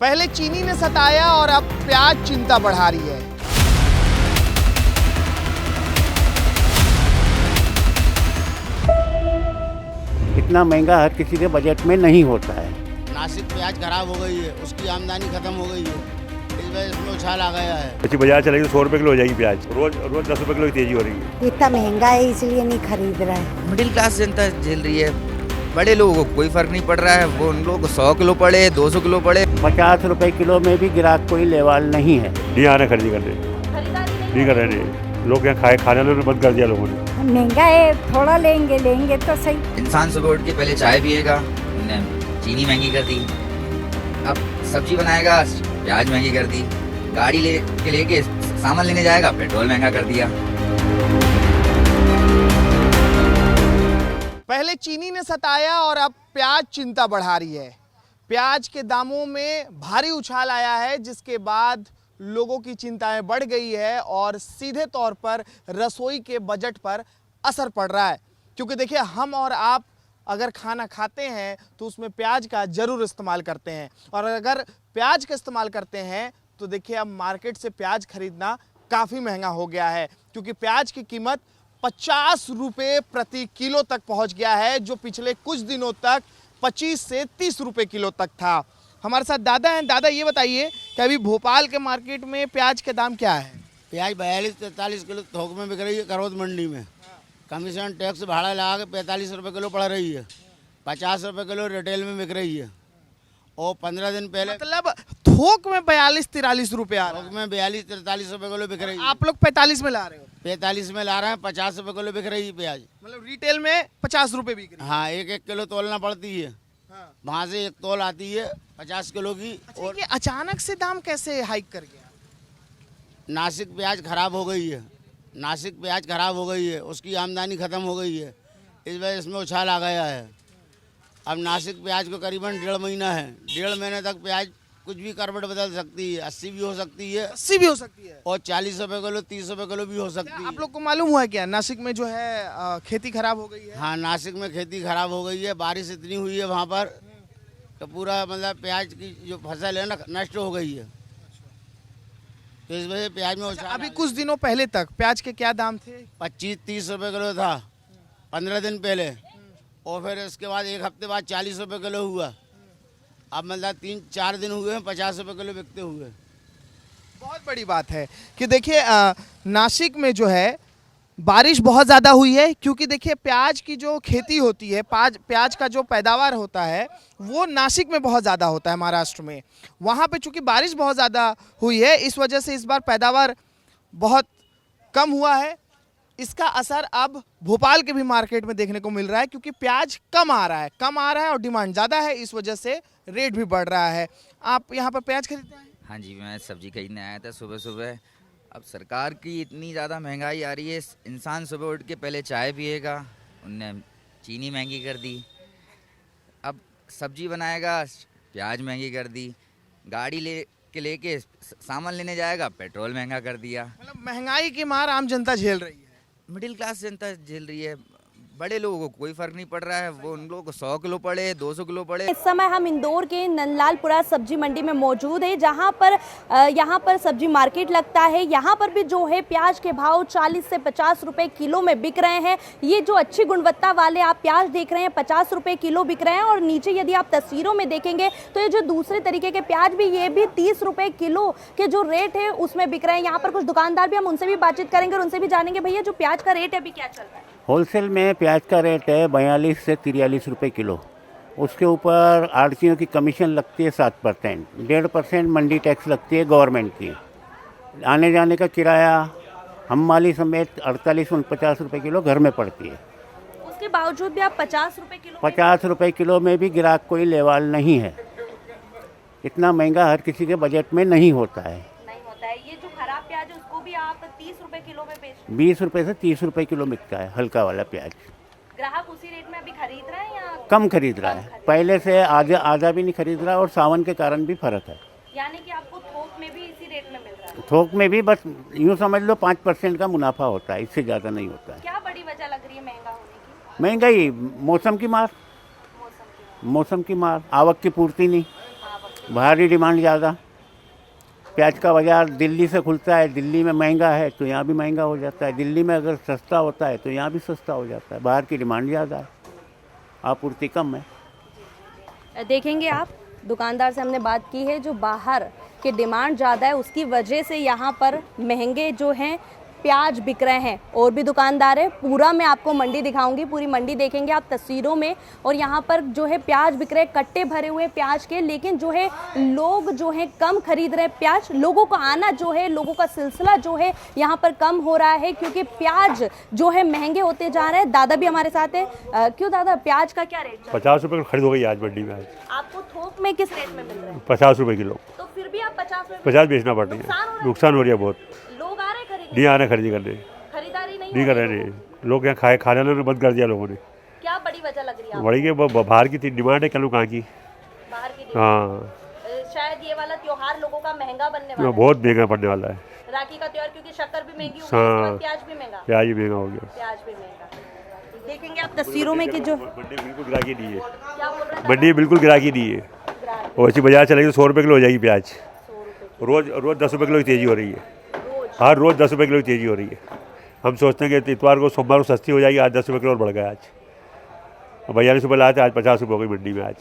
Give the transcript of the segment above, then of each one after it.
पहले चीनी ने सताया और अब प्याज चिंता बढ़ा रही है। इतना महंगा हर किसी के बजट में नहीं होता है। नासिक प्याज खराब हो गई है, उसकी आमदनी खत्म हो गई है, इस वजह से इसमें उछाल आ गया है। अच्छी बाजार चलेगी तो 100 रुपये किलो हो जाएगी प्याज, रोज 10 रुपये किलो की तेजी हो रही है। इतना महंगा है इसलिए नहीं खरीद रहा है। मिडिल क्लास जनता झेल रही है, बड़े लोगों को कोई फर्क नहीं पड़ रहा है। वो उन लोगों को 100 किलो पड़े 200 किलो पड़े, 50 रुपए किलो में भी ग्राहक कोई लेवाल नहीं है। नहीं आ रहे खरीदी करने, नहीं कर रहे हैं लोग। यहाँ खाने वाले बंद कर दिया लोगों ने। महंगा है, थोड़ा लेंगे तो सही। इंसान सुबह उठ के पहले चाय पिएगा, उनने चीनी महंगी कर दी। अब सब्जी बनाएगा, प्याज महंगी कर दी। गाड़ी लेके सामान लेने जाएगा, पेट्रोल महंगा कर दिया। पहले चीनी ने सताया और अब प्याज चिंता बढ़ा रही है। प्याज के दामों में भारी उछाल आया है, जिसके बाद लोगों की चिंताएं बढ़ गई है और सीधे तौर पर रसोई के बजट पर असर पड़ रहा है। क्योंकि देखिए, हम और आप अगर खाना खाते हैं तो उसमें प्याज का ज़रूर इस्तेमाल करते हैं, और अगर प्याज का इस्तेमाल करते हैं तो देखिए अब मार्केट से प्याज खरीदना काफ़ी महंगा हो गया है। क्योंकि प्याज की कीमत 50 रुपये प्रति किलो तक पहुंच गया है, जो पिछले कुछ दिनों तक 25 से 30 रुपये किलो तक था। हमारे साथ दादा हैं। दादा, ये बताइए कि अभी भोपाल के मार्केट में प्याज के दाम क्या है? प्याज 42-43 किलो थोक में बिक रही है करौद मंडी में। कमीशन टैक्स भाड़ा लगा के 45 रुपये किलो पड़ रही है। 50 रुपये किलो रिटेल में बिक रही है। और 15 दिन पहले मतलब थोक में 42-43 रुपये आ रहा थोक में 42-43 रुपये किलो बिक रही है। है। आप लोग 45 में ला रहे हो? 45 में ला रहे हैं, 50 रुपये किलो बिक रही है प्याज। मतलब रिटेल में 50 रुपये बिक रही है। हाँ, एक किलो तोलना पड़ती है। हाँ। वहाँ से एक तोल आती है 50 किलो की। अच्छा, और ये अचानक से दाम कैसे हाइक कर गया? नासिक प्याज खराब हो गई है, नासिक प्याज खराब हो गई है, उसकी आमदनी ख़त्म हो गई है, इस वजह से इसमें उछाल आ गया है। अब नासिक प्याज को करीबन 1.5 महीना है। 1.5 महीने तक प्याज कुछ भी करवट बदल सकती है। 80 भी हो सकती है, 80 भी हो सकती है, और 40 रुपये किलो 30 रुपये किलो भी हो सकती है। आप लोग को मालूम हुआ क्या नासिक में जो है खेती खराब हो गई है? हाँ, नासिक में खेती खराब हो गई है। बारिश इतनी हुई है वहाँ पर तो पूरा मतलब प्याज की जो फसल है ना नष्ट हो गई है, तो इस वजह से प्याज में उछाल अभी कुछ दिनों पहले तक प्याज के क्या दाम थे? 25-30 रुपये किलो था 15 दिन पहले, और फिर इसके बाद एक हफ्ते बाद 40 रुपये किलो हुआ। अब मतलब 3-4 दिन हुए हैं 50 रुपये किलो बिकते हुए। बहुत बड़ी बात है कि देखिए नासिक में जो है बारिश बहुत ज़्यादा हुई है। क्योंकि देखिए, प्याज की जो खेती होती है, प्याज का जो पैदावार होता है वो नासिक में बहुत ज़्यादा होता है, महाराष्ट्र में। वहाँ पे चूँकि बारिश बहुत ज़्यादा हुई है, इस वजह से इस बार पैदावार बहुत कम हुआ है। इसका असर अब भोपाल के भी मार्केट में देखने को मिल रहा है, क्योंकि प्याज कम आ रहा है और डिमांड ज़्यादा है, इस वजह से रेट भी बढ़ रहा है। आप यहाँ पर प्याज खरीदते हैं? हाँ जी, मैं सब्जी खरीदने आया था सुबह सुबह। अब सरकार की इतनी ज़्यादा महंगाई आ रही है, इंसान सुबह उठ के पहले चाय पिएगा, उनने चीनी महंगी कर दी। अब सब्जी बनाएगा, प्याज महंगी कर दी। गाड़ी लेके सामान लेने जाएगा, पेट्रोल महंगा कर दिया। मतलब महंगाई की मार आम जनता झेल रही है। मिडिल क्लास जनता झेल रही है, बड़े लोगों को कोई फर्क नहीं पड़ रहा है। वो उन लोगों को 100 किलो पड़े 200 किलो पड़े। इस समय हम इंदौर के नंदलालपुरा सब्जी मंडी में मौजूद है, जहां पर यहां पर सब्जी मार्केट लगता है। यहां पर भी जो है प्याज के भाव 40 से 50 रुपए किलो में बिक रहे हैं। ये जो अच्छी गुणवत्ता वाले आप प्याज देख रहे हैं 50 रुपए किलो बिक रहे हैं, और नीचे यदि आप तस्वीरों में देखेंगे तो ये जो दूसरे तरीके के प्याज भी, ये भी 30 रुपए किलो के जो रेट है उसमें बिक रहे हैं। यहाँ पर कुछ दुकानदार भी, हम उनसे भी बातचीत करेंगे और उनसे भी जानेंगे भैया जो प्याज का रेट है अभी क्या चल रहा है। होलसेल में प्याज का रेट है 42 से 43 रुपये किलो। उसके ऊपर आड़तियों की कमीशन लगती है 7%, 1.5% मंडी टैक्स लगती है गवर्नमेंट की। आने जाने का किराया हम माली समेत 48-49 रुपये किलो घर में पड़ती है। उसके बावजूद भी आप 50 रुपए किलो 50 रुपये किलो में भी ग्राहक कोई लेवाल नहीं है। इतना महंगा हर किसी के बजट में नहीं होता है। नहीं होता है। ये जो खराब प्याज है उसको भी आप 30 रुपए किलो में बेच रहे हैं। 20 रुपये से 30 रुपये किलो बिकता है हल्का वाला प्याज। ग्राहक उसी रेट में अभी खरीद रहे हैं या कम खरीद रहा है, पहले से आधा भी नहीं खरीद रहा, और सावन के कारण भी फर्क है। यानी कि आपको थोक में भी इसी रेट में मिल रहा है? थोक में भी बस यूँ समझ लो 5% का मुनाफा होता है, इससे ज़्यादा नहीं होता है। क्या बड़ी वजह लग रही है महंगा होने की? महंगाई, मौसम की मार, मौसम की? मौसम की मार, आवक की पूर्ति नहीं। आवक बाहरी डिमांड ज़्यादा। प्याज का बाज़ार दिल्ली से खुलता है, दिल्ली में महंगा है तो यहाँ भी महंगा हो जाता है। दिल्ली में अगर सस्ता होता है तो यहाँ भी सस्ता हो जाता है। बाहर की डिमांड ज़्यादा है, आपूर्ति कम है। देखेंगे आप, दुकानदार से हमने बात की है, जो बाहर की डिमांड ज़्यादा है उसकी वजह से यहाँ पर महंगे जो हैं प्याज बिक रहे हैं। और भी दुकानदार है, पूरा मैं आपको मंडी दिखाऊंगी, पूरी मंडी देखेंगे आप तस्वीरों में। और यहाँ पर जो है प्याज बिक रहे हैं, कट्टे भरे हुए प्याज के, लेकिन जो है लोग जो है कम खरीद रहे हैं प्याज। लोगों का आना जो है, लोगों का सिलसिला जो है यहाँ पर कम हो रहा है, क्योंकि प्याज जो है महंगे होते जा रहे हैं। दादा भी हमारे साथ है। क्यों दादा, प्याज का क्या रेट? 50 रुपये खरीद हो गई आज मंडी में। आज आपको थोक में किस रेट में मिल रहा है? 50 रुपये किलो। तो फिर भी आप 50 बेचना पड़ रही है, नुकसान हो रही है बहुत। लोग आ रहे हैं खरीदने? नहीं आ रहे खरीदी करने, खरीदारी नहीं कर रहे हैं लोग। यहाँ खाने वालों ने बंद कर दिया लोगों ने। क्या बड़ी वजह लग रही है? बड़ी के बाहर की डिमांड है, कल कहाँ की। बाहर की हाँ, शायद ये वाला त्योहार लोगों का महंगा बनने वाला है। बहुत महंगा पड़ने वाला है राखी का त्योहार, क्योंकि शक्कर भी महंगी हो हाँ। गई, प्याज भी महंगा। प्याज भी महंगा हो गया। प्याज भी महंगा। देखेंगे आप तस्वीरों में कि जो मंडी बिल्कुल गिराकी नहीं है। क्या बोल रहे हैं? मंडी बिल्कुल गिराकी नहीं है। और ऐसी बाजार चलेगी तो 100 रुपये किलो हो जाएगी प्याज। रोज 10 रुपये किलो की तेज़ी हो रही है। हर रोज़ 10 रुपये किलो की तेज़ी हो रही है। हम सोचते हैं कि इतवार को सोमवार को सस्ती हो जाएगी, आज 10 रुपये किलो और बढ़ गया। आज 42 रुपये लाए थे, आज 50 रुपये हो गई मंडी में। आज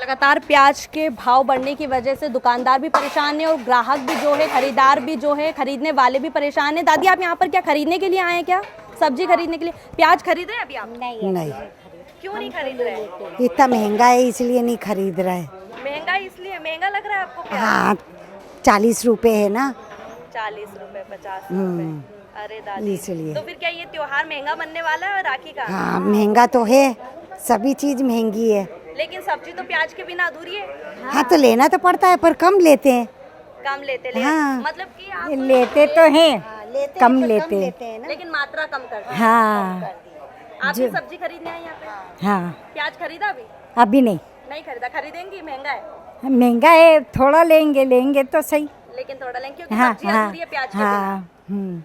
लगातार प्याज के भाव बढ़ने की वजह से दुकानदार भी परेशान है और ग्राहक भी जो है, खरीदार भी जो है, खरीदने वाले भी परेशान है। दादी, आप यहाँ पर क्या खरीदने के लिए आए हैं? क्या सब्जी खरीदने के लिए? प्याज खरीद रहे हैं अभी आप? नहीं, क्यों नहीं खरीद रहे? इतना महंगा है इसलिए नहीं खरीद रहा है। महंगा इसलिए महंगा लग रहा है आपको प्याज? हाँ, 40 रुपए है ना। 40 रुपए, 50 रुपए। अरे दादी, इसलिए। तो फिर क्या ये त्योहार महंगा बनने वाला है राखी का? हाँ, महंगा तो है, सभी चीज महंगी है। लेकिन सब्जी तो प्याज के बिना अधूरी है। हाँ, तो लेना तो पड़ता है, पर कम लेते हैं। कम लेते हाँ। मतलब कि आप लेते तो हैं, कम लेते हैं। लेकिन मात्रा कम कर दी। हाँ। आप भी सब्जी खरीदने आए यहाँ पे? हाँ, प्याज खरीदा अभी? अभी नहीं खरीदा, खरीदेंगी? महंगा है? महंगा है, थोड़ा लेंगे तो सही। लेकिन थोड़ा लेंगे क्योंकि हाँ, सब्जी अधूरी है प्याज के बिना। हाँ।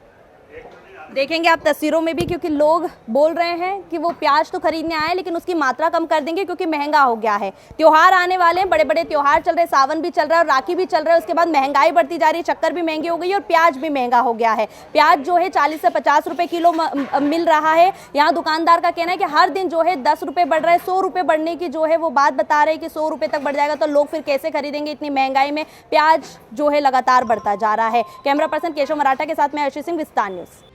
देखेंगे आप तस्वीरों में भी, क्योंकि लोग बोल रहे हैं कि वो प्याज तो खरीदने आए लेकिन उसकी मात्रा कम कर देंगे क्योंकि महंगा हो गया है। त्योहार आने वाले हैं, बड़े बड़े त्योहार चल रहे हैं, सावन भी चल रहा है और राखी भी चल रहा है। उसके बाद महंगाई बढ़ती जा रही है, शक्कर भी महंगी हो गई और प्याज भी महंगा हो गया है। प्याज जो है 40 से 50 रुपए किलो मिल रहा है। यहाँ दुकानदार का कहना है कि हर दिन जो है 10 रुपये बढ़ रहा है। 100 रुपये बढ़ने की जो है वो बात बता रहे हैं कि 100 रुपये तक बढ़ जाएगा तो लोग फिर कैसे खरीदेंगे? इतनी महंगाई में प्याज जो है लगातार बढ़ता जा रहा है। कैमरा पर्सन केशव मराठा के साथ मैं आशीष सिंह, विस्तार न्यूज़।